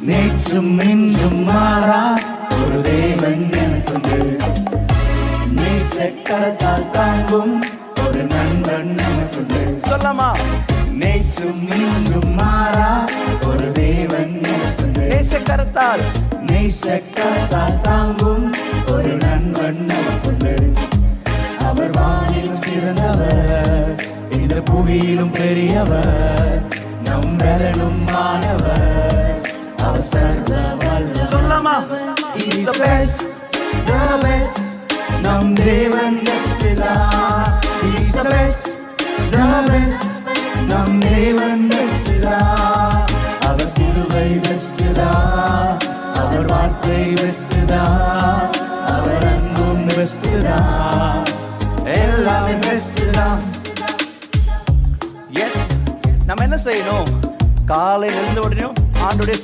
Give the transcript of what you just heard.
நேற்றும் இன்றும் மாறா ஒரு தேவன் எனக்குண்டு. நேசக்கரத்தால் தாங்கும் ஒரு நண்பன் எனக்குண்டு. சொல்லமா, நேற்றும் இன்றும் மாறா ஒரு தேவன் எனக்குண்டு. நேசக்கரத்தால் நேசக்கரத்தால் தாங்கும் ஒரு நண்பன் எனக்குண்டு. அவர் வானிலும் சிறந்தவர், இந்த புவியிலும் பெரியவர், நம் பலனும் மாணவர், அவர் சர்வ வல்லவர். சொல்லமா, He's the best, the best, நம் தேவன் best தான். He's the best, the best, நம் தேவன் best தான். அவர் கிருபை best தான், அவர் வார்த்தை best தான், அவர் அன்பும் best தான், எல்லாமே best தான். எஸ், நம்ம என்ன செய்யணும்? காலையில் எழுந்த உடனே ஆண்டுடைய